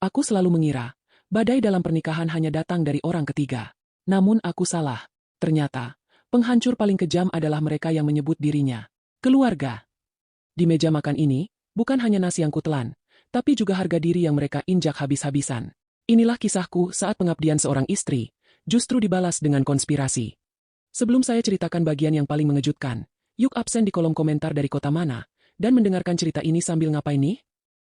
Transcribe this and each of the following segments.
Aku selalu mengira, badai dalam pernikahan hanya datang dari orang ketiga. Namun aku salah. Ternyata, penghancur paling kejam adalah mereka yang menyebut dirinya keluarga. Di meja makan ini, bukan hanya nasi yang kutelan, tapi juga harga diri yang mereka injak habis-habisan. Inilah kisahku saat pengabdian seorang istri, justru dibalas dengan konspirasi. Sebelum saya ceritakan bagian yang paling mengejutkan, yuk absen di kolom komentar dari kota mana, dan mendengarkan cerita ini sambil ngapain nih?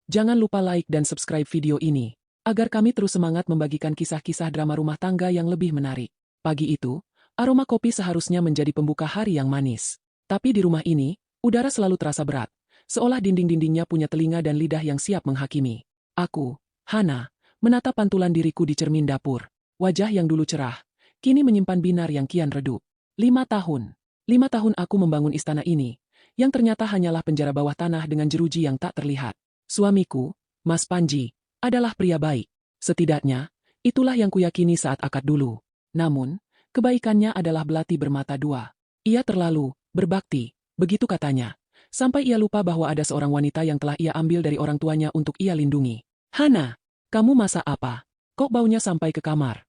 Jangan lupa like dan subscribe video ini, agar kami terus semangat membagikan kisah-kisah drama rumah tangga yang lebih menarik. Pagi itu, aroma kopi seharusnya menjadi pembuka hari yang manis. Tapi di rumah ini, udara selalu terasa berat, seolah dinding-dindingnya punya telinga dan lidah yang siap menghakimi. Aku, Hana, menatap pantulan diriku di cermin dapur. Wajah yang dulu cerah, kini menyimpan binar yang kian redup. 5 tahun. 5 tahun aku membangun istana ini, yang ternyata hanyalah penjara bawah tanah dengan jeruji yang tak terlihat. Suamiku, Mas Panji, adalah pria baik. Setidaknya, itulah yang kuyakini saat akad dulu. Namun, kebaikannya adalah belati bermata dua. Ia terlalu berbakti, begitu katanya. Sampai ia lupa bahwa ada seorang wanita yang telah ia ambil dari orang tuanya untuk ia lindungi. Hana, kamu masak apa? Kok baunya sampai ke kamar?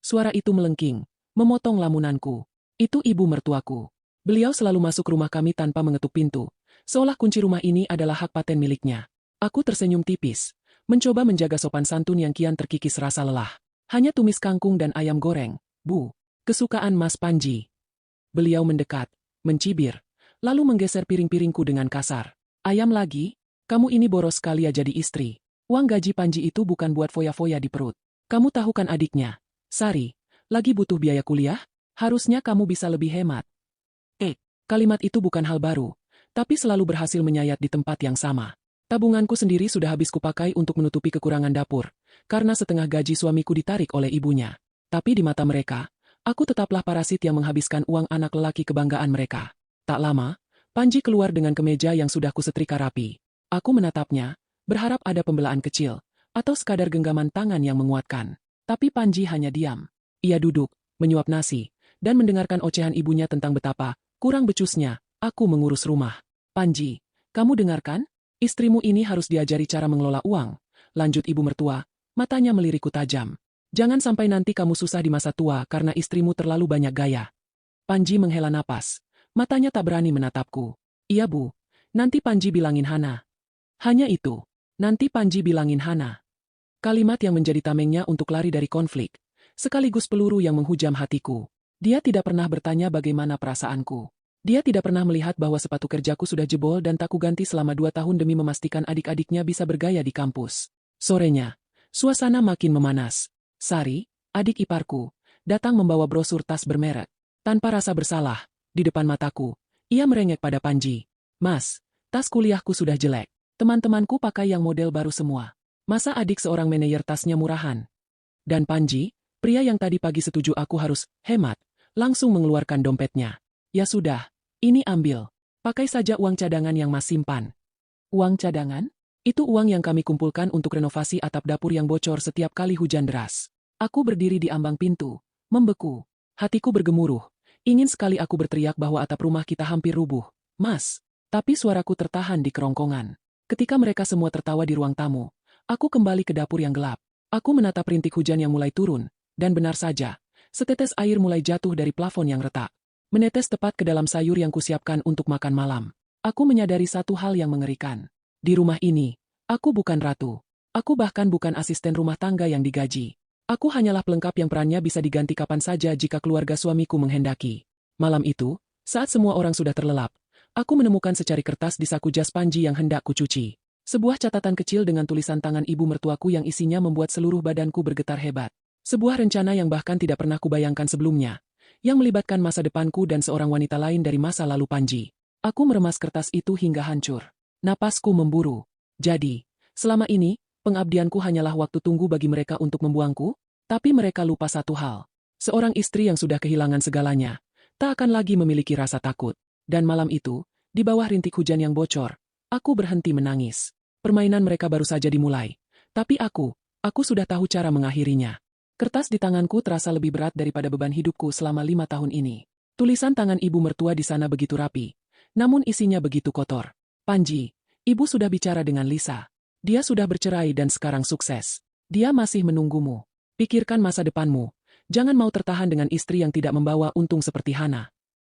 Suara itu melengking, memotong lamunanku. Itu ibu mertuaku. Beliau selalu masuk rumah kami tanpa mengetuk pintu, seolah kunci rumah ini adalah hak paten miliknya. Aku tersenyum tipis, mencoba menjaga sopan santun yang kian terkikis rasa lelah. Hanya tumis kangkung dan ayam goreng, Bu. Kesukaan Mas Panji. Beliau mendekat, mencibir, lalu menggeser piring-piringku dengan kasar. Ayam lagi? Kamu ini boros sekali ya jadi istri. Uang gaji Panji itu bukan buat foya-foya di perut. Kamu tahu kan adiknya, Sari, lagi butuh biaya kuliah? Harusnya kamu bisa lebih hemat. Kalimat itu bukan hal baru, tapi selalu berhasil menyayat di tempat yang sama. Tabunganku sendiri sudah habis kupakai untuk menutupi kekurangan dapur, karena setengah gaji suamiku ditarik oleh ibunya. Tapi di mata mereka, aku tetaplah parasit yang menghabiskan uang anak lelaki kebanggaan mereka. Tak lama, Panji keluar dengan kemeja yang sudah kusetrika rapi. Aku menatapnya, berharap ada pembelaan kecil, atau sekadar genggaman tangan yang menguatkan. Tapi Panji hanya diam. Ia duduk, menyuap nasi, dan mendengarkan ocehan ibunya tentang betapa kurang becusnya aku mengurus rumah. Panji, kamu dengarkan? Istrimu ini harus diajari cara mengelola uang, lanjut ibu mertua, matanya melirikku tajam. Jangan sampai nanti kamu susah di masa tua karena istrimu terlalu banyak gaya. Panji menghela napas, matanya tak berani menatapku. Iya Bu, nanti Panji bilangin Hana. Hanya itu, nanti Panji bilangin Hana. Kalimat yang menjadi tamengnya untuk lari dari konflik, sekaligus peluru yang menghujam hatiku. Dia tidak pernah bertanya bagaimana perasaanku. Dia tidak pernah melihat bahwa sepatu kerjaku sudah jebol dan tak kuganti selama 2 tahun demi memastikan adik-adiknya bisa bergaya di kampus. Sorenya, suasana makin memanas. Sari, adik iparku, datang membawa brosur tas bermerek. Tanpa rasa bersalah, di depan mataku, ia merengek pada Panji. Mas, tas kuliahku sudah jelek. Teman-temanku pakai yang model baru semua. Masa adik seorang manajer tasnya murahan? Dan Panji, pria yang tadi pagi setuju aku harus hemat, langsung mengeluarkan dompetnya. Ya sudah, ini ambil. Pakai saja uang cadangan yang Mas simpan. Uang cadangan? Itu uang yang kami kumpulkan untuk renovasi atap dapur yang bocor setiap kali hujan deras. Aku berdiri di ambang pintu, membeku. Hatiku bergemuruh. Ingin sekali aku berteriak bahwa atap rumah kita hampir rubuh. Mas, tapi suaraku tertahan di kerongkongan. Ketika mereka semua tertawa di ruang tamu, aku kembali ke dapur yang gelap. Aku menatap rintik hujan yang mulai turun, dan benar saja, setetes air mulai jatuh dari plafon yang retak. Menetes tepat ke dalam sayur yang kusiapkan untuk makan malam. Aku menyadari satu hal yang mengerikan. Di rumah ini, aku bukan ratu. Aku bahkan bukan asisten rumah tangga yang digaji. Aku hanyalah pelengkap yang perannya bisa diganti kapan saja jika keluarga suamiku menghendaki. Malam itu, saat semua orang sudah terlelap, aku menemukan secari kertas di saku jas Panji yang hendak kucuci. Sebuah catatan kecil dengan tulisan tangan ibu mertuaku yang isinya membuat seluruh badanku bergetar hebat. Sebuah rencana yang bahkan tidak pernah kubayangkan sebelumnya, yang melibatkan masa depanku dan seorang wanita lain dari masa lalu Panji. Aku meremas kertas itu hingga hancur. Napasku memburu. Jadi, selama ini, pengabdianku hanyalah waktu tunggu bagi mereka untuk membuangku, tapi mereka lupa satu hal. Seorang istri yang sudah kehilangan segalanya, tak akan lagi memiliki rasa takut. Dan malam itu, di bawah rintik hujan yang bocor, aku berhenti menangis. Permainan mereka baru saja dimulai. Tapi aku sudah tahu cara mengakhirinya. Kertas di tanganku terasa lebih berat daripada beban hidupku selama 5 tahun ini. Tulisan tangan ibu mertua di sana begitu rapi, namun isinya begitu kotor. Panji, ibu sudah bicara dengan Lisa. Dia sudah bercerai dan sekarang sukses. Dia masih menunggumu. Pikirkan masa depanmu. Jangan mau tertahan dengan istri yang tidak membawa untung seperti Hana.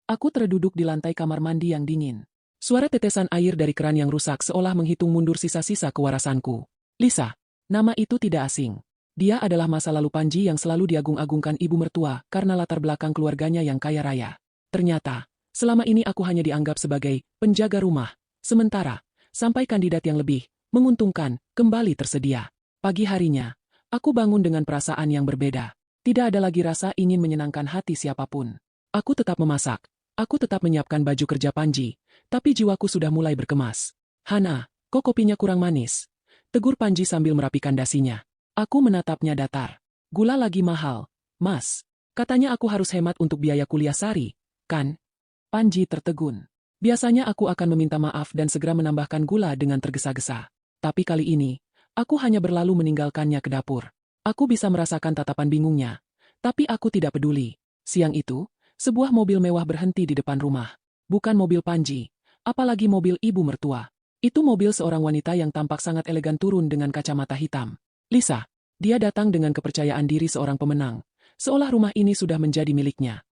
Aku terduduk di lantai kamar mandi yang dingin. Suara tetesan air dari keran yang rusak seolah menghitung mundur sisa-sisa kewarasanku. Lisa. Nama itu tidak asing. Dia adalah masa lalu Panji yang selalu diagung-agungkan ibu mertua karena latar belakang keluarganya yang kaya raya. Ternyata, selama ini aku hanya dianggap sebagai penjaga rumah. Sementara, sampai kandidat yang lebih menguntungkan kembali tersedia. Pagi harinya, aku bangun dengan perasaan yang berbeda. Tidak ada lagi rasa ingin menyenangkan hati siapapun. Aku tetap memasak. Aku tetap menyiapkan baju kerja Panji. Tapi jiwaku sudah mulai berkemas. Hana, kok kopinya kurang manis? Tegur Panji sambil merapikan dasinya. Aku menatapnya datar. Gula lagi mahal, Mas. Katanya aku harus hemat untuk biaya kuliah Sari, kan? Panji tertegun. Biasanya aku akan meminta maaf dan segera menambahkan gula dengan tergesa-gesa. Tapi kali ini, aku hanya berlalu meninggalkannya ke dapur. Aku bisa merasakan tatapan bingungnya. Tapi aku tidak peduli. Siang itu, sebuah mobil mewah berhenti di depan rumah. Bukan mobil Panji, apalagi mobil ibu mertua. Itu mobil seorang wanita yang tampak sangat elegan turun dengan kacamata hitam. Lisa. Dia datang dengan kepercayaan diri seorang pemenang. Seolah rumah ini sudah menjadi miliknya.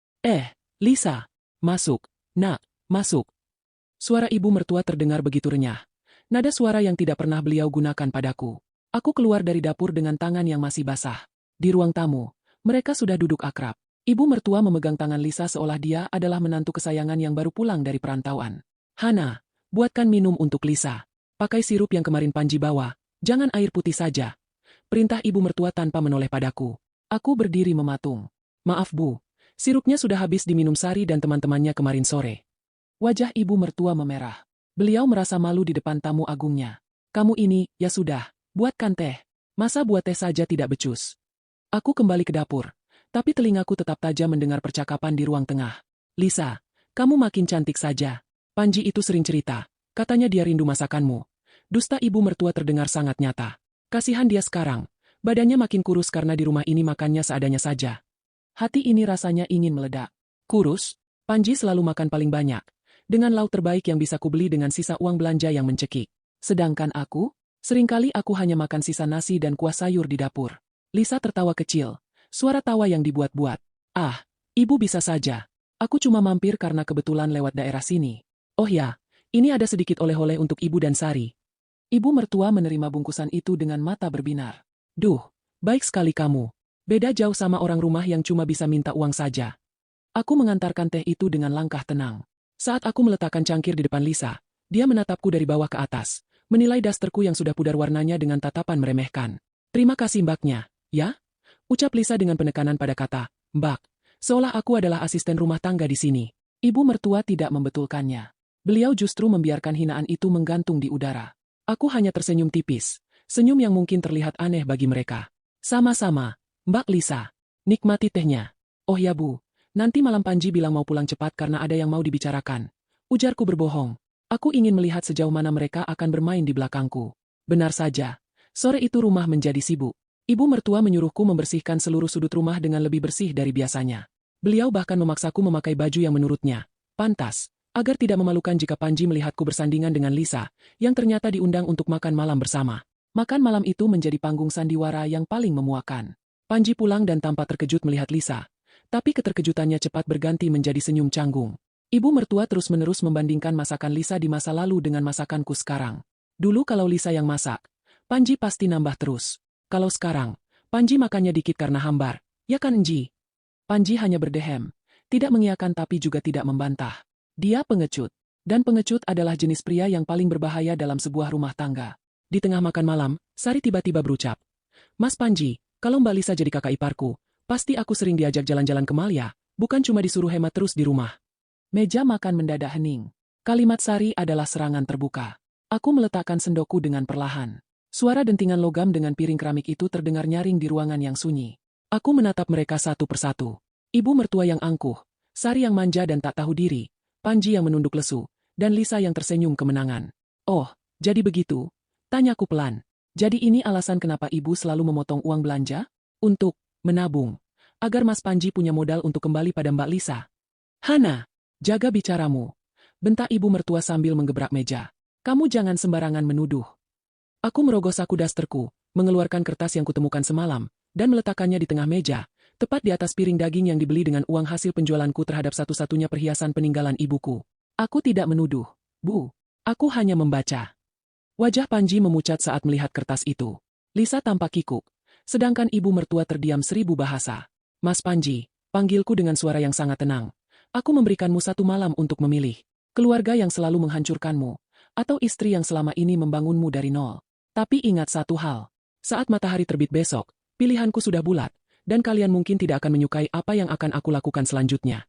Lisa. Masuk. Nak, masuk. Suara ibu mertua terdengar begitu renyah. Nada suara yang tidak pernah beliau gunakan padaku. Aku keluar dari dapur dengan tangan yang masih basah. Di ruang tamu, mereka sudah duduk akrab. Ibu mertua memegang tangan Lisa seolah dia adalah menantu kesayangan yang baru pulang dari perantauan. Hana, buatkan minum untuk Lisa. Pakai sirup yang kemarin Panji bawa. Jangan air putih saja. Perintah ibu mertua tanpa menoleh padaku. Aku berdiri mematung. Maaf Bu, sirupnya sudah habis diminum Sari dan teman-temannya kemarin sore. Wajah ibu mertua memerah. Beliau merasa malu di depan tamu agungnya. Kamu ini, ya sudah. Buatkan teh. Masa buat teh saja tidak becus? Aku kembali ke dapur, tapi telingaku tetap tajam mendengar percakapan di ruang tengah. Lisa, kamu makin cantik saja. Panji itu sering cerita, katanya dia rindu masakanmu. Dusta ibu mertua terdengar sangat nyata. Kasihan dia sekarang, badannya makin kurus karena di rumah ini makannya seadanya saja. Hati ini rasanya ingin meledak. Kurus? Panji selalu makan paling banyak, dengan lauk terbaik yang bisa kubeli dengan sisa uang belanja yang mencekik. Sedangkan aku? Seringkali aku hanya makan sisa nasi dan kuah sayur di dapur. Lisa tertawa kecil, suara tawa yang dibuat-buat. Ah, ibu bisa saja. Aku cuma mampir karena kebetulan lewat daerah sini. Oh ya, ini ada sedikit oleh-oleh untuk ibu dan Sari. Ibu mertua menerima bungkusan itu dengan mata berbinar. Duh, baik sekali kamu. Beda jauh sama orang rumah yang cuma bisa minta uang saja. Aku mengantarkan teh itu dengan langkah tenang. Saat aku meletakkan cangkir di depan Lisa, dia menatapku dari bawah ke atas. Menilai dasterku yang sudah pudar warnanya dengan tatapan meremehkan. Terima kasih mbaknya, ya? Ucap Lisa dengan penekanan pada kata, mbak, seolah aku adalah asisten rumah tangga di sini. Ibu mertua tidak membetulkannya. Beliau justru membiarkan hinaan itu menggantung di udara. Aku hanya tersenyum tipis, senyum yang mungkin terlihat aneh bagi mereka. Sama-sama, Mbak Lisa. Nikmati tehnya. Oh ya Bu, nanti malam Panji bilang mau pulang cepat karena ada yang mau dibicarakan. Ujarku berbohong. Aku ingin melihat sejauh mana mereka akan bermain di belakangku. Benar saja. Sore itu rumah menjadi sibuk. Ibu mertua menyuruhku membersihkan seluruh sudut rumah dengan lebih bersih dari biasanya. Beliau bahkan memaksaku memakai baju yang menurutnya pantas, agar tidak memalukan jika Panji melihatku bersandingan dengan Lisa, yang ternyata diundang untuk makan malam bersama. Makan malam itu menjadi panggung sandiwara yang paling memuakan. Panji pulang dan tampak terkejut melihat Lisa, tapi keterkejutannya cepat berganti menjadi senyum canggung. Ibu mertua terus-menerus membandingkan masakan Lisa di masa lalu dengan masakanku sekarang. Dulu kalau Lisa yang masak, Panji pasti nambah terus. Kalau sekarang, Panji makannya dikit karena hambar, ya kan Enji? Panji hanya berdehem, tidak mengiyakan tapi juga tidak membantah. Dia pengecut, dan pengecut adalah jenis pria yang paling berbahaya dalam sebuah rumah tangga. Di tengah makan malam, Sari tiba-tiba berucap, Mas Panji, kalau Mbak Lisa jadi kakak iparku, pasti aku sering diajak jalan-jalan ke Malia, bukan cuma disuruh hemat terus di rumah. Meja makan mendadak hening. Kalimat Sari adalah serangan terbuka. Aku meletakkan sendokku dengan perlahan. Suara dentingan logam dengan piring keramik itu terdengar nyaring di ruangan yang sunyi. Aku menatap mereka satu persatu. Ibu mertua yang angkuh, Sari yang manja dan tak tahu diri, Panji yang menunduk lesu, dan Lisa yang tersenyum kemenangan. Oh, jadi begitu? Tanyaku pelan. Jadi ini alasan kenapa ibu selalu memotong uang belanja? Untuk menabung. Agar Mas Panji punya modal untuk kembali pada Mbak Lisa. Hana! Jaga bicaramu. Bentak ibu mertua sambil menggebrak meja. Kamu jangan sembarangan menuduh. Aku merogoh saku dasterku, mengeluarkan kertas yang kutemukan semalam, dan meletakkannya di tengah meja, tepat di atas piring daging yang dibeli dengan uang hasil penjualanku terhadap satu-satunya perhiasan peninggalan ibuku. Aku tidak menuduh, Bu. Aku hanya membaca. Wajah Panji memucat saat melihat kertas itu. Lisa tampak kikuk, sedangkan ibu mertua terdiam 1000 bahasa. Mas Panji, panggilku dengan suara yang sangat tenang. Aku memberikanmu 1 malam untuk memilih. Keluarga yang selalu menghancurkanmu, atau istri yang selama ini membangunmu dari nol. Tapi ingat satu hal. Saat matahari terbit besok, pilihanku sudah bulat, dan kalian mungkin tidak akan menyukai apa yang akan aku lakukan selanjutnya.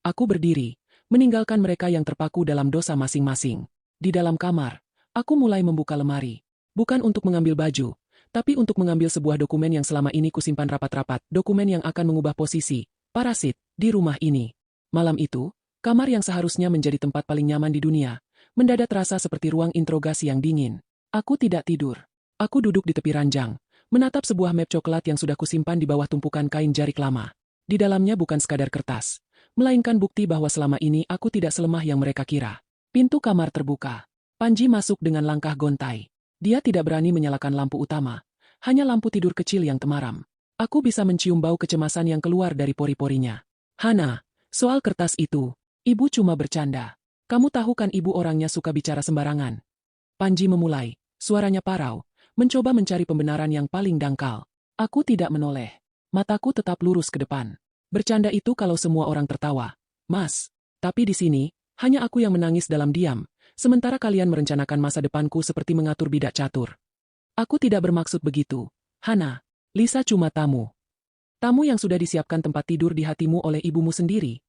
Aku berdiri, meninggalkan mereka yang terpaku dalam dosa masing-masing. Di dalam kamar, aku mulai membuka lemari. Bukan untuk mengambil baju, tapi untuk mengambil sebuah dokumen yang selama ini kusimpan rapat-rapat, dokumen yang akan mengubah posisi, parasit, di rumah ini. Malam itu, kamar yang seharusnya menjadi tempat paling nyaman di dunia, mendadak terasa seperti ruang interogasi yang dingin. Aku tidak tidur. Aku duduk di tepi ranjang, menatap sebuah map coklat yang sudah kusimpan di bawah tumpukan kain jarik lama. Di dalamnya bukan sekadar kertas, melainkan bukti bahwa selama ini aku tidak selemah yang mereka kira. Pintu kamar terbuka. Panji masuk dengan langkah gontai. Dia tidak berani menyalakan lampu utama, hanya lampu tidur kecil yang temaram. Aku bisa mencium bau kecemasan yang keluar dari pori-porinya. Hana, soal kertas itu, ibu cuma bercanda. Kamu tahu kan ibu orangnya suka bicara sembarangan. Panji memulai, suaranya parau, mencoba mencari pembenaran yang paling dangkal. Aku tidak menoleh. Mataku tetap lurus ke depan. Bercanda itu kalau semua orang tertawa. Mas, tapi di sini, hanya aku yang menangis dalam diam, sementara kalian merencanakan masa depanku seperti mengatur bidak catur. Aku tidak bermaksud begitu. Hana, Lisa cuma tamu. Tamu yang sudah disiapkan tempat tidur di hatimu oleh ibumu sendiri.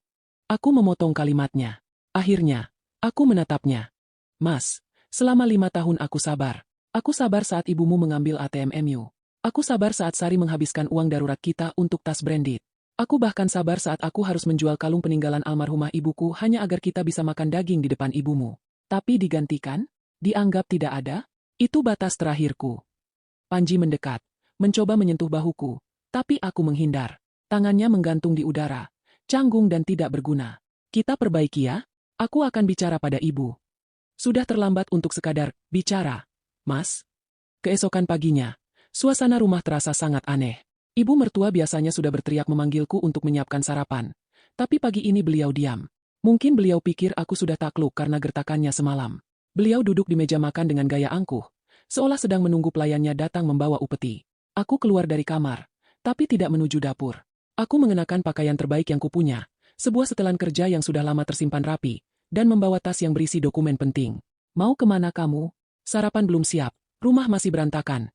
Aku memotong kalimatnya. Akhirnya, aku menatapnya. Mas, selama 5 tahun aku sabar. Aku sabar saat ibumu mengambil ATM MU. Aku sabar saat Sari menghabiskan uang darurat kita untuk tas branded. Aku bahkan sabar saat aku harus menjual kalung peninggalan almarhumah ibuku hanya agar kita bisa makan daging di depan ibumu. Tapi digantikan? Dianggap tidak ada? Itu batas terakhirku. Panji mendekat, mencoba menyentuh bahuku, tapi aku menghindar. Tangannya menggantung di udara, canggung dan tidak berguna. Kita perbaiki ya? Aku akan bicara pada ibu. Sudah terlambat untuk sekadar bicara, Mas. Keesokan paginya, suasana rumah terasa sangat aneh. Ibu mertua biasanya sudah berteriak memanggilku untuk menyiapkan sarapan. Tapi pagi ini beliau diam. Mungkin beliau pikir aku sudah takluk karena gertakannya semalam. Beliau duduk di meja makan dengan gaya angkuh, seolah sedang menunggu pelayannya datang membawa upeti. Aku keluar dari kamar, tapi tidak menuju dapur. Aku mengenakan pakaian terbaik yang kupunya, sebuah setelan kerja yang sudah lama tersimpan rapi, dan membawa tas yang berisi dokumen penting. Mau kemana kamu? Sarapan belum siap, rumah masih berantakan.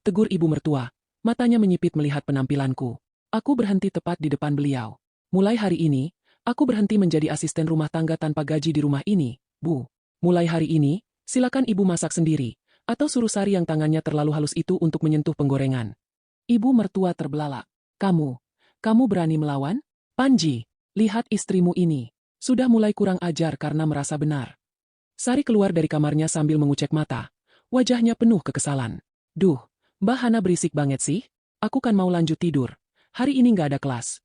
Tegur ibu mertua, matanya menyipit melihat penampilanku. Aku berhenti tepat di depan beliau. Mulai hari ini, aku berhenti menjadi asisten rumah tangga tanpa gaji di rumah ini, Bu. Mulai hari ini, silakan ibu masak sendiri, atau suruh Sari yang tangannya terlalu halus itu untuk menyentuh penggorengan. Ibu mertua terbelalak. Kamu berani melawan? Panji, lihat istrimu ini. Sudah mulai kurang ajar karena merasa benar. Sari keluar dari kamarnya sambil mengucek mata. Wajahnya penuh kekesalan. Duh, Mbak Hana berisik banget sih. Aku kan mau lanjut tidur. Hari ini nggak ada kelas.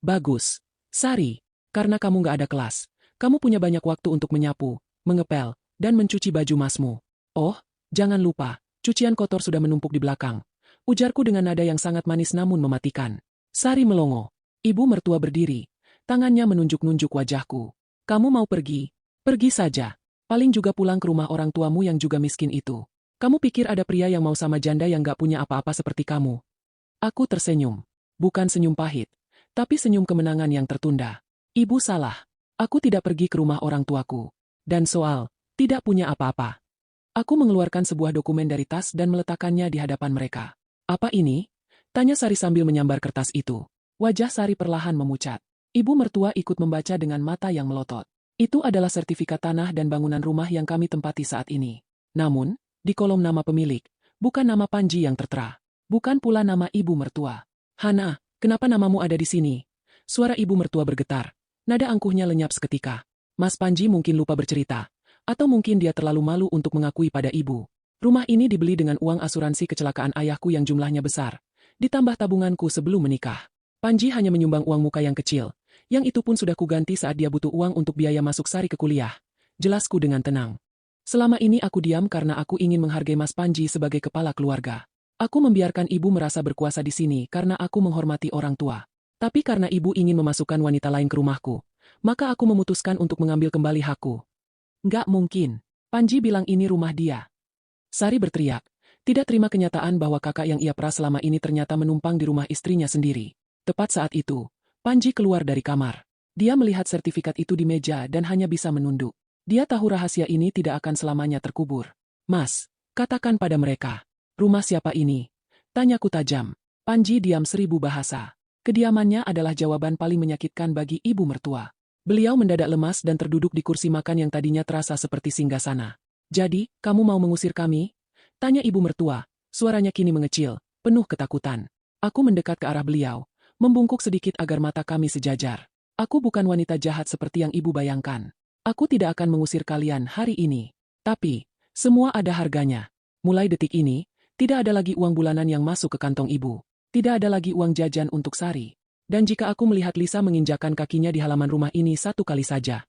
Bagus. Sari, karena kamu nggak ada kelas, kamu punya banyak waktu untuk menyapu, mengepel, dan mencuci baju masmu. Oh, jangan lupa, cucian kotor sudah menumpuk di belakang. Ujarku dengan nada yang sangat manis namun mematikan. Sari melongo. Ibu mertua berdiri. Tangannya menunjuk-nunjuk wajahku. Kamu mau pergi? Pergi saja. Paling juga pulang ke rumah orang tuamu yang juga miskin itu. Kamu pikir ada pria yang mau sama janda yang gak punya apa-apa seperti kamu? Aku tersenyum. Bukan senyum pahit, tapi senyum kemenangan yang tertunda. Ibu salah. Aku tidak pergi ke rumah orang tuaku. Dan soal, tidak punya apa-apa. Aku mengeluarkan sebuah dokumen dari tas dan meletakkannya di hadapan mereka. Apa ini? Tanya Sari sambil menyambar kertas itu. Wajah Sari perlahan memucat. Ibu mertua ikut membaca dengan mata yang melotot. Itu adalah sertifikat tanah dan bangunan rumah yang kami tempati saat ini. Namun, di kolom nama pemilik, bukan nama Panji yang tertera. Bukan pula nama ibu mertua. Hana, kenapa namamu ada di sini? Suara ibu mertua bergetar. Nada angkuhnya lenyap seketika. Mas Panji mungkin lupa bercerita. Atau mungkin dia terlalu malu untuk mengakui pada ibu. Rumah ini dibeli dengan uang asuransi kecelakaan ayahku yang jumlahnya besar. Ditambah tabunganku sebelum menikah. Panji hanya menyumbang uang muka yang kecil. Yang itu pun sudah kuganti saat dia butuh uang untuk biaya masuk Sari ke kuliah. Jelasku dengan tenang. Selama ini aku diam karena aku ingin menghargai Mas Panji sebagai kepala keluarga. Aku membiarkan ibu merasa berkuasa di sini karena aku menghormati orang tua. Tapi karena ibu ingin memasukkan wanita lain ke rumahku, maka aku memutuskan untuk mengambil kembali hakku. Nggak mungkin. Panji bilang ini rumah dia. Sari berteriak, tidak terima kenyataan bahwa kakak yang ia peras selama ini ternyata menumpang di rumah istrinya sendiri. Tepat saat itu, Panji keluar dari kamar. Dia melihat sertifikat itu di meja dan hanya bisa menunduk. Dia tahu rahasia ini tidak akan selamanya terkubur. Mas, katakan pada mereka. Rumah siapa ini? Tanyaku tajam. Panji diam 1000 bahasa. Kediamannya adalah jawaban paling menyakitkan bagi ibu mertua. Beliau mendadak lemas dan terduduk di kursi makan yang tadinya terasa seperti singgasana. Jadi, kamu mau mengusir kami? Tanya ibu mertua. Suaranya kini mengecil, penuh ketakutan. Aku mendekat ke arah beliau, membungkuk sedikit agar mata kami sejajar. Aku bukan wanita jahat seperti yang ibu bayangkan. Aku tidak akan mengusir kalian hari ini. Tapi, semua ada harganya. Mulai detik ini, tidak ada lagi uang bulanan yang masuk ke kantong ibu. Tidak ada lagi uang jajan untuk Sari. Dan jika aku melihat Lisa menginjakan kakinya di halaman rumah ini satu kali saja,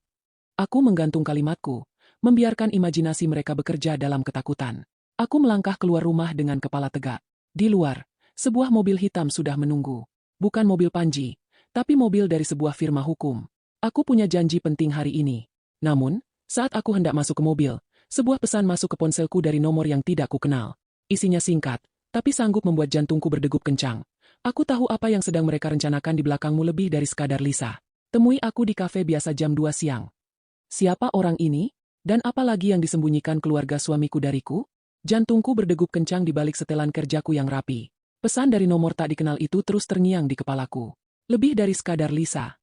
aku menggantung kalimatku, membiarkan imajinasi mereka bekerja dalam ketakutan. Aku melangkah keluar rumah dengan kepala tegak. Di luar, sebuah mobil hitam sudah menunggu. Bukan mobil Panji, tapi mobil dari sebuah firma hukum. Aku punya janji penting hari ini. Namun, saat aku hendak masuk ke mobil, sebuah pesan masuk ke ponselku dari nomor yang tidak kukenal. Isinya singkat, tapi sanggup membuat jantungku berdegup kencang. Aku tahu apa yang sedang mereka rencanakan di belakangmu lebih dari sekadar Lisa. Temui aku di kafe biasa jam 2 siang. Siapa orang ini? Dan apa lagi yang disembunyikan keluarga suamiku dariku? Jantungku berdegup kencang di balik setelan kerjaku yang rapi. Pesan dari nomor tak dikenal itu terus terngiang di kepalaku. Lebih dari sekadar Lisa.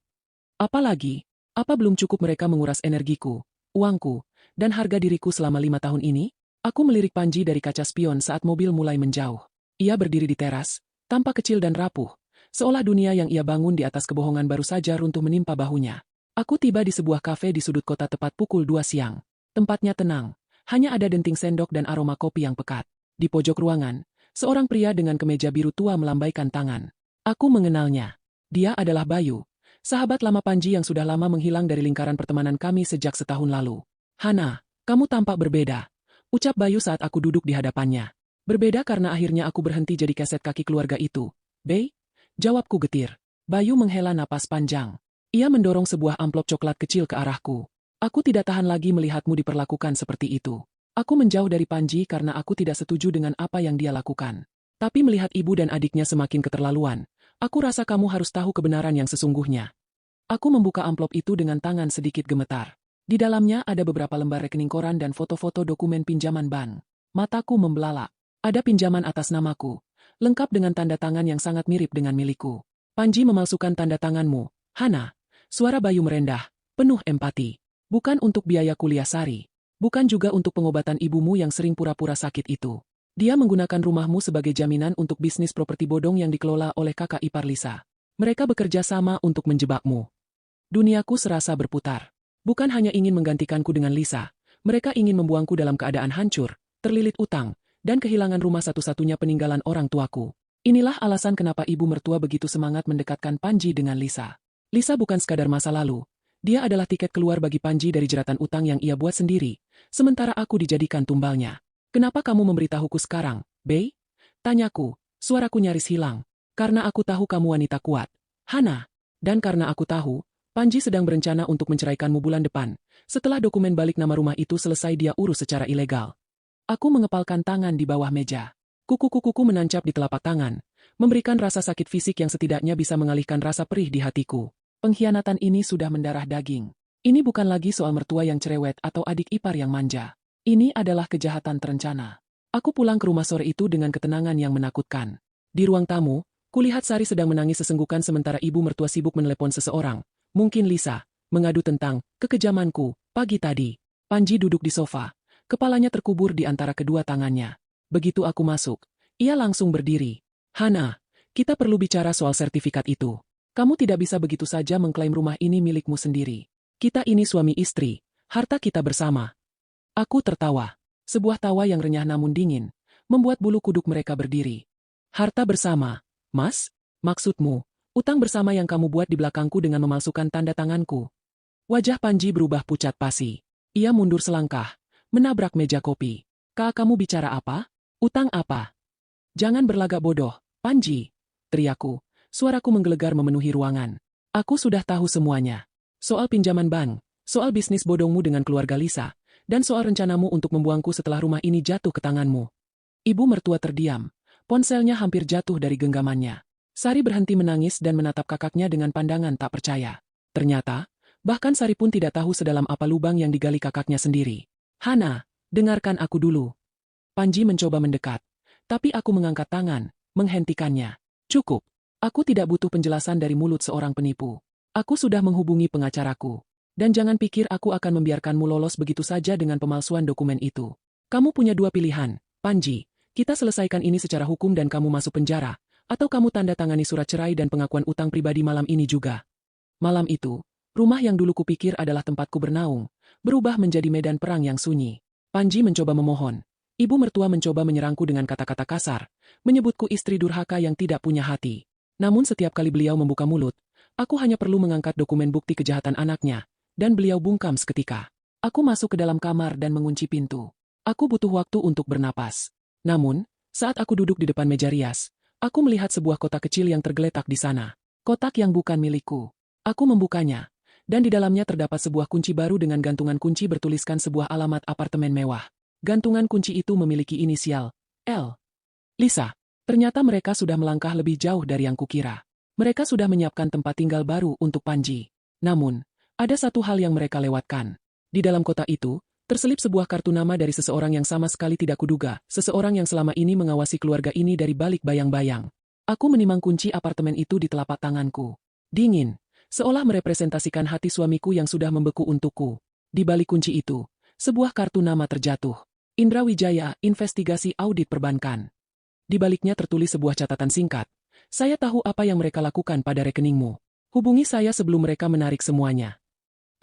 Apalagi, apa belum cukup mereka menguras energiku, uangku, dan harga diriku selama 5 tahun ini? Aku melirik Panji dari kaca spion saat mobil mulai menjauh. Ia berdiri di teras, tampak kecil dan rapuh, seolah dunia yang ia bangun di atas kebohongan baru saja runtuh menimpa bahunya. Aku tiba di sebuah kafe di sudut kota tepat pukul 2 siang. Tempatnya tenang, hanya ada denting sendok dan aroma kopi yang pekat. Di pojok ruangan, seorang pria dengan kemeja biru tua melambaikan tangan. Aku mengenalnya. Dia adalah Bayu, sahabat lama Panji yang sudah lama menghilang dari lingkaran pertemanan kami sejak setahun lalu. Hana, kamu tampak berbeda, ucap Bayu saat aku duduk di hadapannya. Berbeda karena akhirnya aku berhenti jadi keset kaki keluarga itu. Bey? Jawabku getir. Bayu menghela napas panjang. Ia mendorong sebuah amplop coklat kecil ke arahku. Aku tidak tahan lagi melihatmu diperlakukan seperti itu. Aku menjauh dari Panji karena aku tidak setuju dengan apa yang dia lakukan. Tapi melihat ibu dan adiknya semakin keterlaluan, aku rasa kamu harus tahu kebenaran yang sesungguhnya. Aku membuka amplop itu dengan tangan sedikit gemetar. Di dalamnya ada beberapa lembar rekening koran dan foto-foto dokumen pinjaman bank. Mataku membelalak. Ada pinjaman atas namaku, lengkap dengan tanda tangan yang sangat mirip dengan milikku. Panji memalsukan tanda tanganmu, Hana. Suara Bayu merendah, penuh empati. Bukan untuk biaya kuliah Sari. Bukan juga untuk pengobatan ibumu yang sering pura-pura sakit itu. Dia menggunakan rumahmu sebagai jaminan untuk bisnis properti bodong yang dikelola oleh kakak ipar Lisa. Mereka bekerja sama untuk menjebakmu. Duniaku serasa berputar. Bukan hanya ingin menggantikanku dengan Lisa, mereka ingin membuangku dalam keadaan hancur, terlilit utang, dan kehilangan rumah satu-satunya peninggalan orang tuaku. Inilah alasan kenapa ibu mertua begitu semangat mendekatkan Panji dengan Lisa. Lisa bukan sekadar masa lalu. Dia adalah tiket keluar bagi Panji dari jeratan utang yang ia buat sendiri, sementara aku dijadikan tumbalnya. Kenapa kamu memberitahuku sekarang, Bey? Tanyaku, suaraku nyaris hilang. Karena aku tahu kamu wanita kuat, Hana. Dan karena aku tahu, Panji sedang berencana untuk menceraikanmu bulan depan, setelah dokumen balik nama rumah itu selesai dia urus secara ilegal. Aku mengepalkan tangan di bawah meja. Kuku-kukuku menancap di telapak tangan, memberikan rasa sakit fisik yang setidaknya bisa mengalihkan rasa perih di hatiku. Pengkhianatan ini sudah mendarah daging. Ini bukan lagi soal mertua yang cerewet atau adik ipar yang manja. Ini adalah kejahatan terencana. Aku pulang ke rumah sore itu dengan ketenangan yang menakutkan. Di ruang tamu, kulihat Sari sedang menangis sesenggukan sementara ibu mertua sibuk menelepon seseorang, mungkin Lisa, mengadu tentang kekejamanku pagi tadi. Panji duduk di sofa. Kepalanya terkubur di antara kedua tangannya. Begitu aku masuk, ia langsung berdiri. Hana, kita perlu bicara soal sertifikat itu. Kamu tidak bisa begitu saja mengklaim rumah ini milikmu sendiri. Kita ini suami istri, harta kita bersama. Aku tertawa. Sebuah tawa yang renyah namun dingin, membuat bulu kuduk mereka berdiri. Harta bersama, Mas? Maksudmu, utang bersama yang kamu buat di belakangku dengan memalsukan tanda tanganku. Wajah Panji berubah pucat pasi. Ia mundur selangkah, menabrak meja kopi. Kak, kamu bicara apa? Utang apa? Jangan berlagak bodoh, Panji, teriakku. Suaraku menggelegar memenuhi ruangan. Aku sudah tahu semuanya. Soal pinjaman bank, soal bisnis bodongmu dengan keluarga Lisa, dan soal rencanamu untuk membuangku setelah rumah ini jatuh ke tanganmu. Ibu mertua terdiam. Ponselnya hampir jatuh dari genggamannya. Sari berhenti menangis dan menatap kakaknya dengan pandangan tak percaya. Ternyata, bahkan Sari pun tidak tahu sedalam apa lubang yang digali kakaknya sendiri. Hana, dengarkan aku dulu. Panji mencoba mendekat. Tapi aku mengangkat tangan, menghentikannya. Cukup. Aku tidak butuh penjelasan dari mulut seorang penipu. Aku sudah menghubungi pengacaraku. Dan jangan pikir aku akan membiarkanmu lolos begitu saja dengan pemalsuan dokumen itu. Kamu punya dua pilihan, Panji. Kita selesaikan ini secara hukum dan kamu masuk penjara, atau kamu tanda tangani surat cerai dan pengakuan utang pribadi malam ini juga. Malam itu, rumah yang dulu kupikir adalah tempatku bernaung, berubah menjadi medan perang yang sunyi. Panji mencoba memohon. Ibu mertua mencoba menyerangku dengan kata-kata kasar, menyebutku istri durhaka yang tidak punya hati. Namun setiap kali beliau membuka mulut, aku hanya perlu mengangkat dokumen bukti kejahatan anaknya, dan beliau bungkam seketika. Aku masuk ke dalam kamar dan mengunci pintu. Aku butuh waktu untuk bernapas. Namun, saat aku duduk di depan meja rias, aku melihat sebuah kotak kecil yang tergeletak di sana. Kotak yang bukan milikku. Aku membukanya, dan di dalamnya terdapat sebuah kunci baru dengan gantungan kunci bertuliskan sebuah alamat apartemen mewah. Gantungan kunci itu memiliki inisial L. Lisa. Ternyata mereka sudah melangkah lebih jauh dari yang kukira. Mereka sudah menyiapkan tempat tinggal baru untuk Panji. Namun, ada satu hal yang mereka lewatkan. Di dalam kotak itu, terselip sebuah kartu nama dari seseorang yang sama sekali tidak kuduga, seseorang yang selama ini mengawasi keluarga ini dari balik bayang-bayang. Aku menimang kunci apartemen itu di telapak tanganku. Dingin, seolah merepresentasikan hati suamiku yang sudah membeku untukku. Di balik kunci itu, sebuah kartu nama terjatuh. Indra Wijaya, investigasi audit perbankan. Di baliknya tertulis sebuah catatan singkat. Saya tahu apa yang mereka lakukan pada rekeningmu. Hubungi saya sebelum mereka menarik semuanya.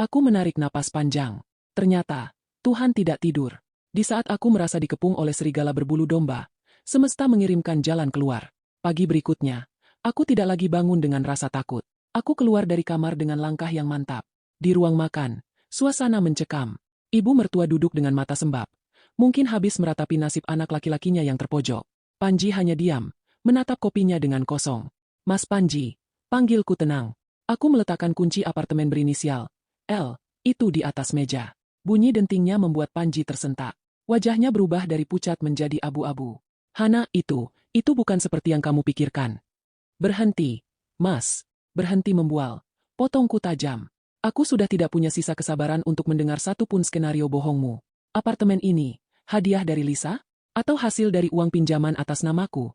Aku menarik napas panjang. Ternyata, Tuhan tidak tidur. Di saat aku merasa dikepung oleh serigala berbulu domba, semesta mengirimkan jalan keluar. Pagi berikutnya, aku tidak lagi bangun dengan rasa takut. Aku keluar dari kamar dengan langkah yang mantap. Di ruang makan, suasana mencekam. Ibu mertua duduk dengan mata sembab. Mungkin habis meratapi nasib anak laki-lakinya yang terpojok. Panji hanya diam, menatap kopinya dengan kosong. Mas Panji, panggilku tenang. Aku meletakkan kunci apartemen berinisial L itu di atas meja. Bunyi dentingnya membuat Panji tersentak. Wajahnya berubah dari pucat menjadi abu-abu. Hana, itu bukan seperti yang kamu pikirkan. Berhenti, Mas. Berhenti membual. Potongku tajam. Aku sudah tidak punya sisa kesabaran untuk mendengar satu pun skenario bohongmu. Apartemen ini, hadiah dari Lisa? Atau hasil dari uang pinjaman atas namaku?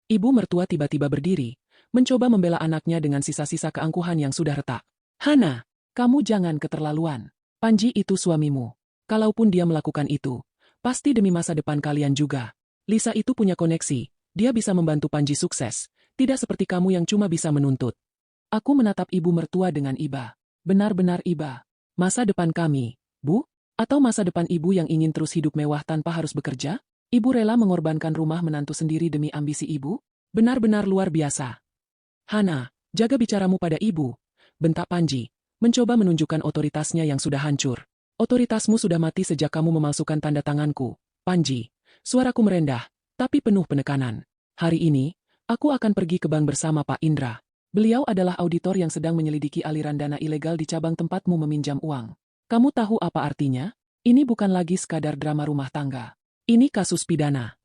Ibu mertua tiba-tiba berdiri, mencoba membela anaknya dengan sisa-sisa keangkuhan yang sudah retak. Hana, kamu jangan keterlaluan. Panji itu suamimu. Kalaupun dia melakukan itu, pasti demi masa depan kalian juga. Lisa itu punya koneksi, dia bisa membantu Panji sukses, tidak seperti kamu yang cuma bisa menuntut. Aku menatap ibu mertua dengan iba. Benar-benar iba. Masa depan kami, Bu? Atau masa depan ibu yang ingin terus hidup mewah tanpa harus bekerja? Ibu rela mengorbankan rumah menantu sendiri demi ambisi ibu? Benar-benar luar biasa. Hana, jaga bicaramu pada ibu, bentak Panji. Mencoba menunjukkan otoritasnya yang sudah hancur. Otoritasmu sudah mati sejak kamu memalsukan tanda tanganku, Panji. Suaraku merendah, tapi penuh penekanan. Hari ini, aku akan pergi ke bank bersama Pak Indra. Beliau adalah auditor yang sedang menyelidiki aliran dana ilegal di cabang tempatmu meminjam uang. Kamu tahu apa artinya? Ini bukan lagi sekadar drama rumah tangga. Ini kasus pidana.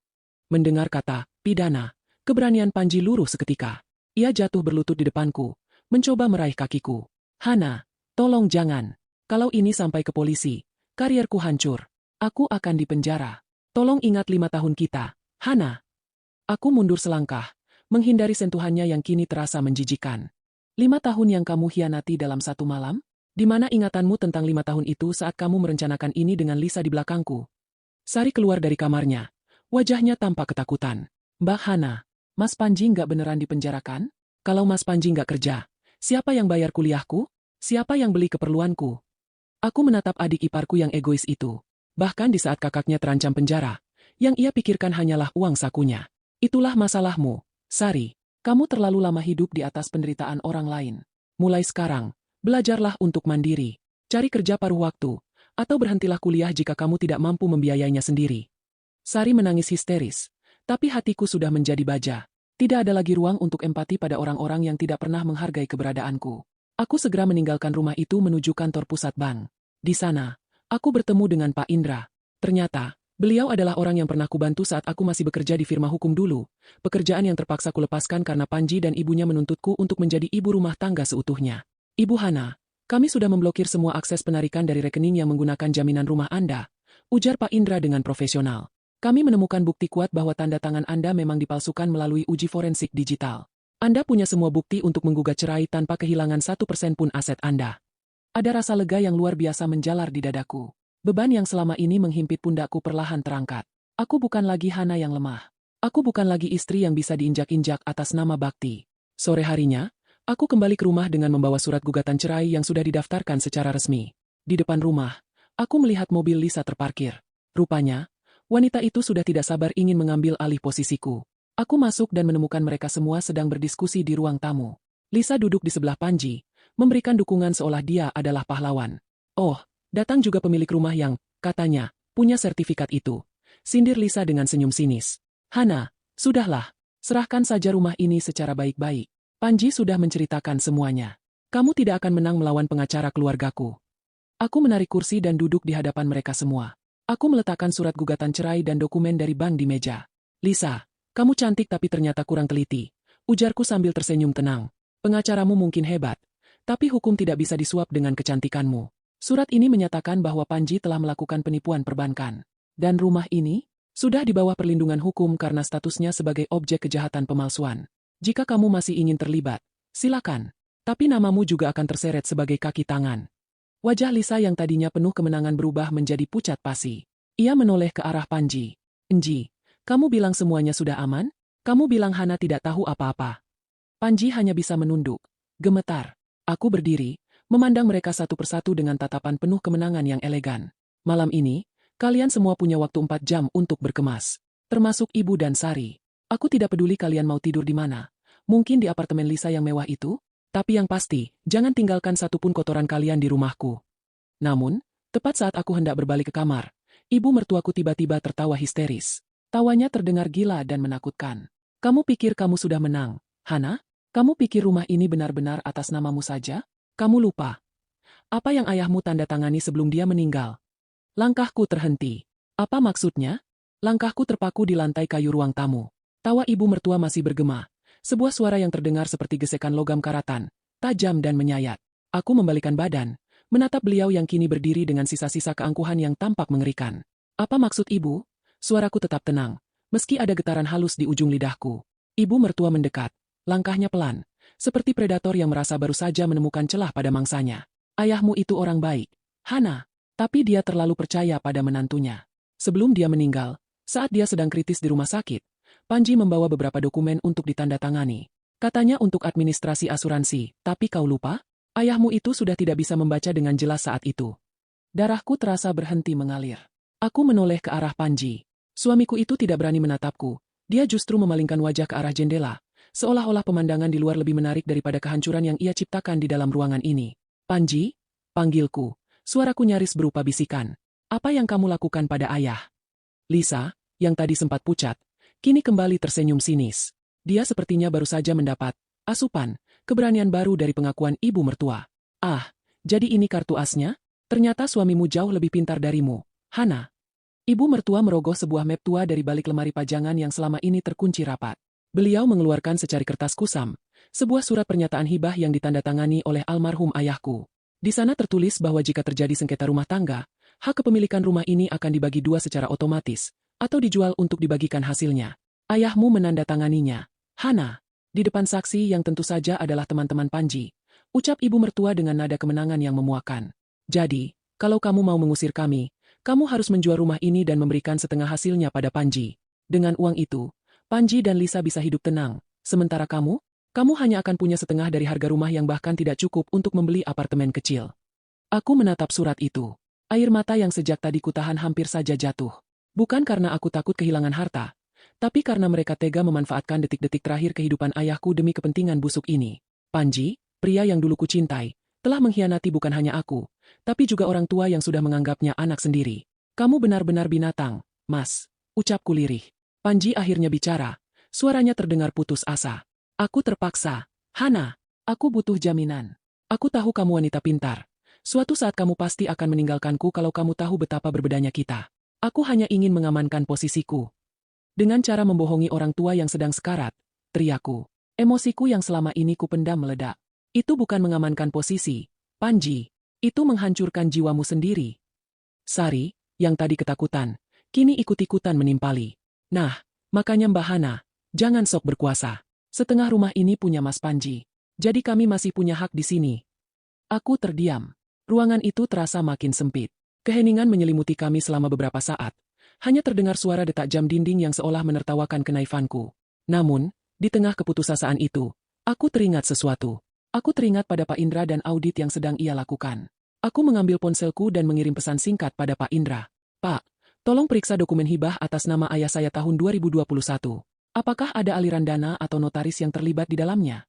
Mendengar kata pidana, keberanian Panji luruh seketika. Ia jatuh berlutut di depanku, mencoba meraih kakiku. Hana, tolong jangan. Kalau ini sampai ke polisi, karierku hancur. Aku akan dipenjara. Tolong ingat 5 tahun kita, Hana. Aku mundur selangkah, menghindari sentuhannya yang kini terasa menjijikan. 5 tahun yang kamu hianati dalam satu malam? Di mana ingatanmu tentang 5 tahun itu saat kamu merencanakan ini dengan Lisa di belakangku? Sari keluar dari kamarnya. Wajahnya tampak ketakutan. Mbak Hana, Mas Panji nggak beneran dipenjarakan? Kalau Mas Panji nggak kerja, siapa yang bayar kuliahku? Siapa yang beli keperluanku? Aku menatap adik iparku yang egois itu. Bahkan di saat kakaknya terancam penjara, yang ia pikirkan hanyalah uang sakunya. Itulah masalahmu, Sari. Kamu terlalu lama hidup di atas penderitaan orang lain. Mulai sekarang, belajarlah untuk mandiri. Cari kerja paruh waktu, atau berhentilah kuliah jika kamu tidak mampu membiayainya sendiri. Sari menangis histeris, Tapi hatiku sudah menjadi baja. Tidak ada lagi ruang untuk empati pada orang-orang yang tidak pernah menghargai keberadaanku. Aku segera meninggalkan rumah itu menuju kantor pusat bank. Di sana, aku bertemu dengan Pak Indra. Ternyata, beliau adalah orang yang pernah kubantu saat aku masih bekerja di firma hukum dulu. Pekerjaan yang terpaksa kulepaskan karena Panji dan ibunya menuntutku untuk menjadi ibu rumah tangga seutuhnya. Ibu Hana, kami sudah memblokir semua akses penarikan dari rekening yang menggunakan jaminan rumah Anda, ujar Pak Indra dengan profesional. Kami menemukan bukti kuat bahwa tanda tangan Anda memang dipalsukan melalui uji forensik digital. Anda punya semua bukti untuk menggugat cerai tanpa kehilangan 1% pun aset Anda. Ada rasa lega yang luar biasa menjalar di dadaku. Beban yang selama ini menghimpit pundakku perlahan terangkat. Aku bukan lagi Hana yang lemah. Aku bukan lagi istri yang bisa diinjak-injak atas nama bakti. Sore harinya, aku kembali ke rumah dengan membawa surat gugatan cerai yang sudah didaftarkan secara resmi. Di depan rumah, aku melihat mobil Lisa terparkir. Rupanya, wanita itu sudah tidak sabar ingin mengambil alih posisiku. Aku masuk dan menemukan mereka semua sedang berdiskusi di ruang tamu. Lisa duduk di sebelah Panji, memberikan dukungan seolah dia adalah pahlawan. Oh, datang juga pemilik rumah yang, katanya, punya sertifikat itu. Sindir Lisa dengan senyum sinis. Hana, sudahlah, serahkan saja rumah ini secara baik-baik. Panji sudah menceritakan semuanya. Kamu tidak akan menang melawan pengacara keluargaku. Aku menarik kursi dan duduk di hadapan mereka semua. Aku meletakkan surat gugatan cerai dan dokumen dari bank di meja. Lisa, kamu cantik tapi ternyata kurang teliti, ujarku sambil tersenyum tenang. Pengacaramu mungkin hebat, tapi hukum tidak bisa disuap dengan kecantikanmu. Surat ini menyatakan bahwa Panji telah melakukan penipuan perbankan. Dan rumah ini sudah di bawah perlindungan hukum karena statusnya sebagai objek kejahatan pemalsuan. Jika kamu masih ingin terlibat, silakan. Tapi namamu juga akan terseret sebagai kaki tangan. Wajah Lisa yang tadinya penuh kemenangan berubah menjadi pucat pasi. Ia menoleh ke arah Panji. Enji, kamu bilang semuanya sudah aman? Kamu bilang Hana tidak tahu apa-apa. Panji hanya bisa menunduk. Gemetar. Aku berdiri, memandang mereka satu persatu dengan tatapan penuh kemenangan yang elegan. Malam ini, kalian semua punya waktu 4 jam untuk berkemas. Termasuk Ibu dan Sari. Aku tidak peduli kalian mau tidur di mana. Mungkin di apartemen Lisa yang mewah itu? Tapi yang pasti, jangan tinggalkan satupun kotoran kalian di rumahku. Namun, tepat saat aku hendak berbalik ke kamar, ibu mertuaku tiba-tiba tertawa histeris. Tawanya terdengar gila dan menakutkan. Kamu pikir kamu sudah menang, Hana? Kamu pikir rumah ini benar-benar atas namamu saja? Kamu lupa. Apa yang ayahmu tanda tangani sebelum dia meninggal? Langkahku terhenti. Apa maksudnya? Langkahku terpaku di lantai kayu ruang tamu. Tawa ibu mertua masih bergema. Sebuah suara yang terdengar seperti gesekan logam karatan, tajam dan menyayat. Aku membalikan badan, menatap beliau yang kini berdiri dengan sisa-sisa keangkuhan yang tampak mengerikan. Apa maksud ibu? Suaraku tetap tenang, meski ada getaran halus di ujung lidahku. Ibu mertua mendekat, langkahnya pelan, seperti predator yang merasa baru saja menemukan celah pada mangsanya. Ayahmu itu orang baik, Hana, tapi dia terlalu percaya pada menantunya. Sebelum dia meninggal, saat dia sedang kritis di rumah sakit, Panji membawa beberapa dokumen untuk ditandatangani. Katanya untuk administrasi asuransi, tapi kau lupa? Ayahmu itu sudah tidak bisa membaca dengan jelas saat itu. Darahku terasa berhenti mengalir. Aku menoleh ke arah Panji. Suamiku itu tidak berani menatapku. Dia justru memalingkan wajah ke arah jendela, seolah-olah pemandangan di luar lebih menarik daripada kehancuran yang ia ciptakan di dalam ruangan ini. Panji? Panggilku. Suaraku nyaris berupa bisikan. Apa yang kamu lakukan pada ayah? Lisa, yang tadi sempat pucat, kini kembali tersenyum sinis. Dia sepertinya baru saja mendapat asupan, keberanian baru dari pengakuan ibu mertua. Ah, jadi ini kartu asnya? Ternyata suamimu jauh lebih pintar darimu, Hana. Ibu mertua merogoh sebuah map tua dari balik lemari pajangan yang selama ini terkunci rapat. Beliau mengeluarkan secari kertas kusam, sebuah surat pernyataan hibah yang ditandatangani oleh almarhum ayahku. Di sana tertulis bahwa jika terjadi sengketa rumah tangga, hak kepemilikan rumah ini akan dibagi 2 secara otomatis, atau dijual untuk dibagikan hasilnya. Ayahmu menandatanganinya, Hana, di depan saksi yang tentu saja adalah teman-teman Panji. Ucap ibu mertua dengan nada kemenangan yang memuakan. Jadi, kalau kamu mau mengusir kami, kamu harus menjual rumah ini dan memberikan setengah hasilnya pada Panji. Dengan uang itu, Panji dan Lisa bisa hidup tenang. Sementara kamu hanya akan punya setengah dari harga rumah yang bahkan tidak cukup untuk membeli apartemen kecil. Aku menatap surat itu. Air mata yang sejak tadi kutahan hampir saja jatuh. Bukan karena aku takut kehilangan harta, tapi karena mereka tega memanfaatkan detik-detik terakhir kehidupan ayahku demi kepentingan busuk ini. Panji, pria yang dulu kucintai, telah mengkhianati bukan hanya aku, tapi juga orang tua yang sudah menganggapnya anak sendiri. Kamu benar-benar binatang, Mas, ucapku lirih. Panji akhirnya bicara. Suaranya terdengar putus asa. Aku terpaksa. Hana, aku butuh jaminan. Aku tahu kamu wanita pintar. Suatu saat kamu pasti akan meninggalkanku kalau kamu tahu betapa berbedanya kita. Aku hanya ingin mengamankan posisiku. Dengan cara membohongi orang tua yang sedang sekarat, teriakku. Emosiku yang selama ini kupendam meledak. Itu bukan mengamankan posisi, Panji. Itu menghancurkan jiwamu sendiri. Sari, yang tadi ketakutan, kini ikut-ikutan menimpali. Nah, makanya Mbak Hana, jangan sok berkuasa. Setengah rumah ini punya Mas Panji. Jadi kami masih punya hak di sini. Aku terdiam. Ruangan itu terasa makin sempit. Keheningan menyelimuti kami selama beberapa saat. Hanya terdengar suara detak jam dinding yang seolah menertawakan kenaifanku. Namun, di tengah keputusasaan itu, aku teringat sesuatu. Aku teringat pada Pak Indra dan audit yang sedang ia lakukan. Aku mengambil ponselku dan mengirim pesan singkat pada Pak Indra. Pak, tolong periksa dokumen hibah atas nama ayah saya tahun 2021. Apakah ada aliran dana atau notaris yang terlibat di dalamnya?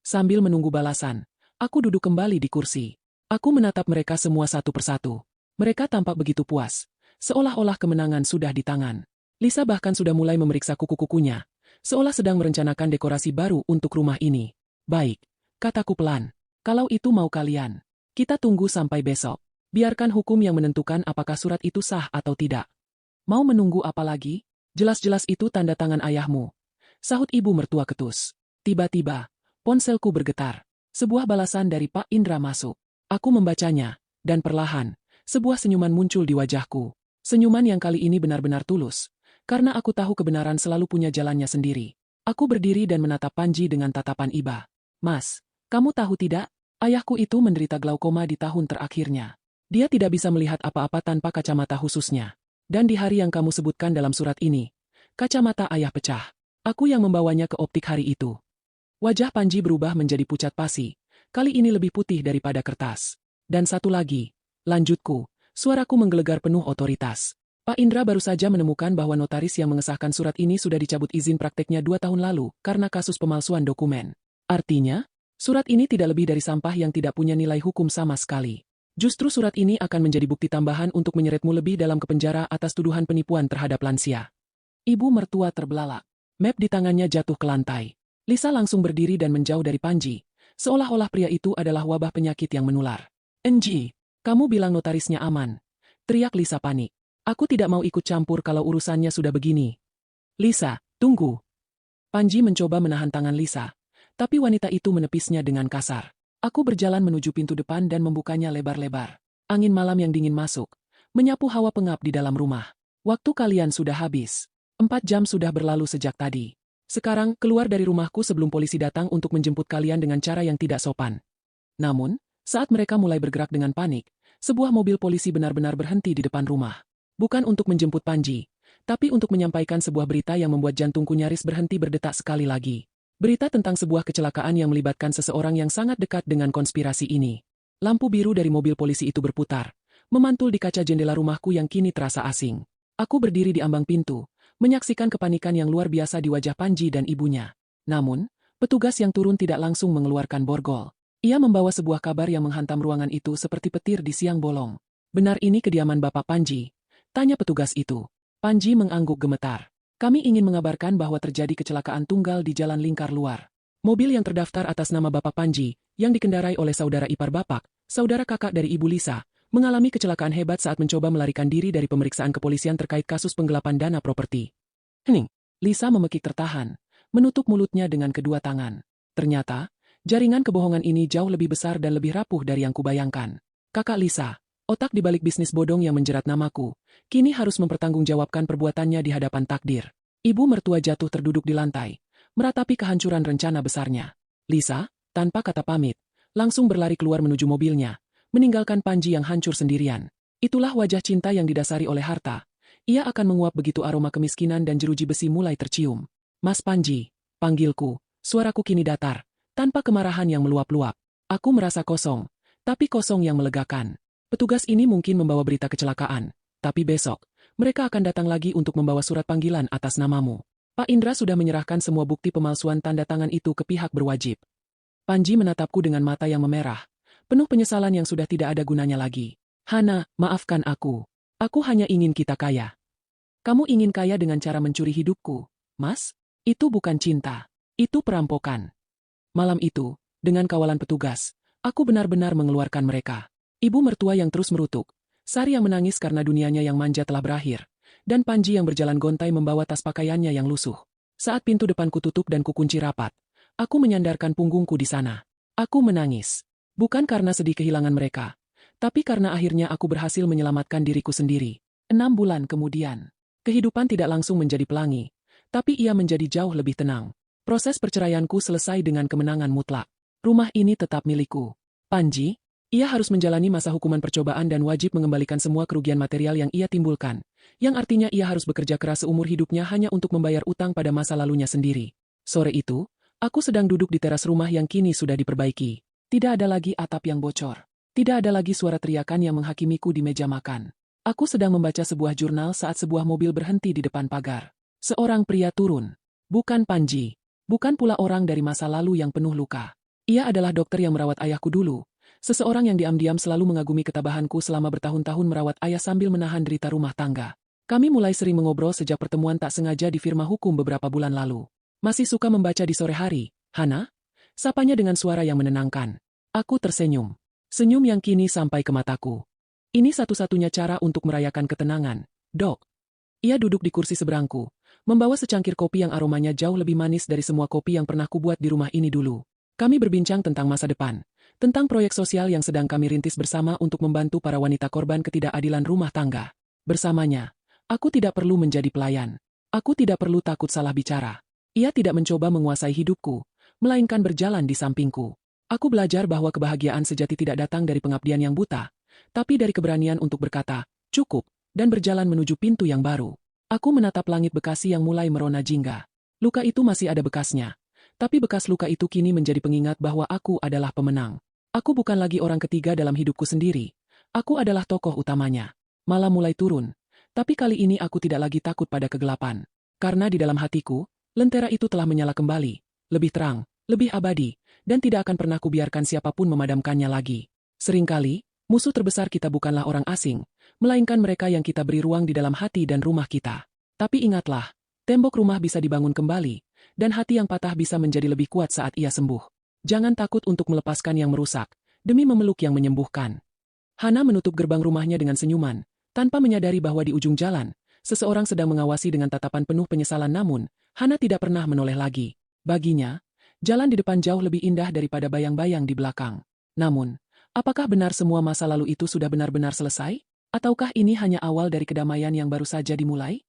Sambil menunggu balasan, aku duduk kembali di kursi. Aku menatap mereka semua satu persatu. Mereka tampak begitu puas, seolah-olah kemenangan sudah di tangan. Lisa bahkan sudah mulai memeriksa kuku-kukunya, seolah sedang merencanakan dekorasi baru untuk rumah ini. Baik, kataku pelan. Kalau itu mau kalian, kita tunggu sampai besok. Biarkan hukum yang menentukan apakah surat itu sah atau tidak. Mau menunggu apa lagi? Jelas-jelas itu tanda tangan ayahmu. Sahut ibu mertua ketus. Tiba-tiba, ponselku bergetar. Sebuah balasan dari Pak Indra masuk. Aku membacanya, dan perlahan, sebuah senyuman muncul di wajahku. Senyuman yang kali ini benar-benar tulus, karena aku tahu kebenaran selalu punya jalannya sendiri. Aku berdiri dan menatap Panji dengan tatapan iba. Mas, kamu tahu tidak? Ayahku itu menderita glaukoma di tahun terakhirnya. Dia tidak bisa melihat apa-apa tanpa kacamata khususnya. Dan di hari yang kamu sebutkan dalam surat ini, kacamata ayah pecah. Aku yang membawanya ke optik hari itu. Wajah Panji berubah menjadi pucat pasi. Kali ini lebih putih daripada kertas. Dan satu lagi, lanjutku, suaraku menggelegar penuh otoritas. Pak Indra baru saja menemukan bahwa notaris yang mengesahkan surat ini sudah dicabut izin prakteknya 2 tahun lalu karena kasus pemalsuan dokumen. Artinya, surat ini tidak lebih dari sampah yang tidak punya nilai hukum sama sekali. Justru surat ini akan menjadi bukti tambahan untuk menyeretmu lebih dalam ke penjara atas tuduhan penipuan terhadap lansia. Ibu mertua terbelalak. Map di tangannya jatuh ke lantai. Lisa langsung berdiri dan menjauh dari Panji. Seolah-olah pria itu adalah wabah penyakit yang menular. Enji, kamu bilang notarisnya aman. Teriak Lisa panik. Aku tidak mau ikut campur kalau urusannya sudah begini. Lisa, tunggu. Panji mencoba menahan tangan Lisa. Tapi wanita itu menepisnya dengan kasar. Aku berjalan menuju pintu depan dan membukanya lebar-lebar. Angin malam yang dingin masuk, menyapu hawa pengap di dalam rumah. Waktu kalian sudah habis. 4 jam sudah berlalu sejak tadi. Sekarang, keluar dari rumahku sebelum polisi datang untuk menjemput kalian dengan cara yang tidak sopan. Namun, saat mereka mulai bergerak dengan panik, sebuah mobil polisi benar-benar berhenti di depan rumah. Bukan untuk menjemput Panji, tapi untuk menyampaikan sebuah berita yang membuat jantungku nyaris berhenti berdetak sekali lagi. Berita tentang sebuah kecelakaan yang melibatkan seseorang yang sangat dekat dengan konspirasi ini. Lampu biru dari mobil polisi itu berputar, memantul di kaca jendela rumahku yang kini terasa asing. Aku berdiri di ambang pintu, menyaksikan kepanikan yang luar biasa di wajah Panji dan ibunya. Namun, petugas yang turun tidak langsung mengeluarkan borgol. Ia membawa sebuah kabar yang menghantam ruangan itu seperti petir di siang bolong. Benar ini kediaman Bapak Panji? Tanya petugas itu. Panji mengangguk gemetar. Kami ingin mengabarkan bahwa terjadi kecelakaan tunggal di jalan lingkar luar. Mobil yang terdaftar atas nama Bapak Panji, yang dikendarai oleh saudara ipar Bapak, saudara kakak dari Ibu Lisa, mengalami kecelakaan hebat saat mencoba melarikan diri dari pemeriksaan kepolisian terkait kasus penggelapan dana properti. Hening. Lisa memekik tertahan, menutup mulutnya dengan kedua tangan. Ternyata, jaringan kebohongan ini jauh lebih besar dan lebih rapuh dari yang kubayangkan. Kakak Lisa, otak di balik bisnis bodong yang menjerat namaku, kini harus mempertanggungjawabkan perbuatannya di hadapan takdir. Ibu mertua jatuh terduduk di lantai, meratapi kehancuran rencana besarnya. Lisa, tanpa kata pamit, langsung berlari keluar menuju mobilnya, meninggalkan Panji yang hancur sendirian. Itulah wajah cinta yang didasari oleh harta. Ia akan menguap begitu aroma kemiskinan dan jeruji besi mulai tercium. Mas Panji, panggilku, suaraku kini datar, tanpa kemarahan yang meluap-luap. Aku merasa kosong, tapi kosong yang melegakan. Petugas ini mungkin membawa berita kecelakaan, tapi besok, mereka akan datang lagi untuk membawa surat panggilan atas namamu. Pak Indra sudah menyerahkan semua bukti pemalsuan tanda tangan itu ke pihak berwajib. Panji menatapku dengan mata yang memerah, penuh penyesalan yang sudah tidak ada gunanya lagi. Hana, maafkan aku. Aku hanya ingin kita kaya. Kamu ingin kaya dengan cara mencuri hidupku, Mas? Itu bukan cinta. Itu perampokan. Malam itu, dengan kawalan petugas, aku benar-benar mengeluarkan mereka. Ibu mertua yang terus merutuk, Sari yang menangis karena dunianya yang manja telah berakhir, dan Panji yang berjalan gontai membawa tas pakaiannya yang lusuh. Saat pintu depanku tutup dan kukunci rapat, aku menyandarkan punggungku di sana. Aku menangis. Bukan karena sedih kehilangan mereka, tapi karena akhirnya aku berhasil menyelamatkan diriku sendiri. 6 bulan kemudian, kehidupan tidak langsung menjadi pelangi, tapi ia menjadi jauh lebih tenang. Proses perceraianku selesai dengan kemenangan mutlak. Rumah ini tetap milikku. Panji, ia harus menjalani masa hukuman percobaan dan wajib mengembalikan semua kerugian material yang ia timbulkan, yang artinya ia harus bekerja keras seumur hidupnya hanya untuk membayar utang pada masa lalunya sendiri. Sore itu, aku sedang duduk di teras rumah yang kini sudah diperbaiki. Tidak ada lagi atap yang bocor. Tidak ada lagi suara teriakan yang menghakimiku di meja makan. Aku sedang membaca sebuah jurnal saat sebuah mobil berhenti di depan pagar. Seorang pria turun. Bukan Panji. Bukan pula orang dari masa lalu yang penuh luka. Ia adalah dokter yang merawat ayahku dulu. Seseorang yang diam-diam selalu mengagumi ketabahanku selama bertahun-tahun merawat ayah sambil menahan derita rumah tangga. Kami mulai sering mengobrol sejak pertemuan tak sengaja di firma hukum beberapa bulan lalu. Masih suka membaca di sore hari, Hana? Sapanya dengan suara yang menenangkan. Aku tersenyum. Senyum yang kini sampai ke mataku. Ini satu-satunya cara untuk merayakan ketenangan, Dok. Ia duduk di kursi seberangku, membawa secangkir kopi yang aromanya jauh lebih manis dari semua kopi yang pernah kubuat di rumah ini dulu. Kami berbincang tentang masa depan, tentang proyek sosial yang sedang kami rintis bersama untuk membantu para wanita korban ketidakadilan rumah tangga. Bersamanya, aku tidak perlu menjadi pelayan. Aku tidak perlu takut salah bicara. Ia tidak mencoba menguasai hidupku, melainkan berjalan di sampingku. Aku belajar bahwa kebahagiaan sejati tidak datang dari pengabdian yang buta, tapi dari keberanian untuk berkata, cukup, dan berjalan menuju pintu yang baru. Aku menatap langit Bekasi yang mulai merona jingga. Luka itu masih ada bekasnya, tapi bekas luka itu kini menjadi pengingat bahwa aku adalah pemenang. Aku bukan lagi orang ketiga dalam hidupku sendiri. Aku adalah tokoh utamanya. Malam mulai turun, tapi kali ini aku tidak lagi takut pada kegelapan. Karena di dalam hatiku, lentera itu telah menyala kembali, lebih terang, lebih abadi, dan tidak akan pernah kubiarkan siapapun memadamkannya lagi. Seringkali, musuh terbesar kita bukanlah orang asing, melainkan mereka yang kita beri ruang di dalam hati dan rumah kita. Tapi ingatlah, tembok rumah bisa dibangun kembali, dan hati yang patah bisa menjadi lebih kuat saat ia sembuh. Jangan takut untuk melepaskan yang merusak, demi memeluk yang menyembuhkan. Hana menutup gerbang rumahnya dengan senyuman, tanpa menyadari bahwa di ujung jalan, seseorang sedang mengawasi dengan tatapan penuh penyesalan namun, Hana tidak pernah menoleh lagi. Baginya, jalan di depan jauh lebih indah daripada bayang-bayang di belakang. Namun, apakah benar semua masa lalu itu sudah benar-benar selesai? Ataukah ini hanya awal dari kedamaian yang baru saja dimulai?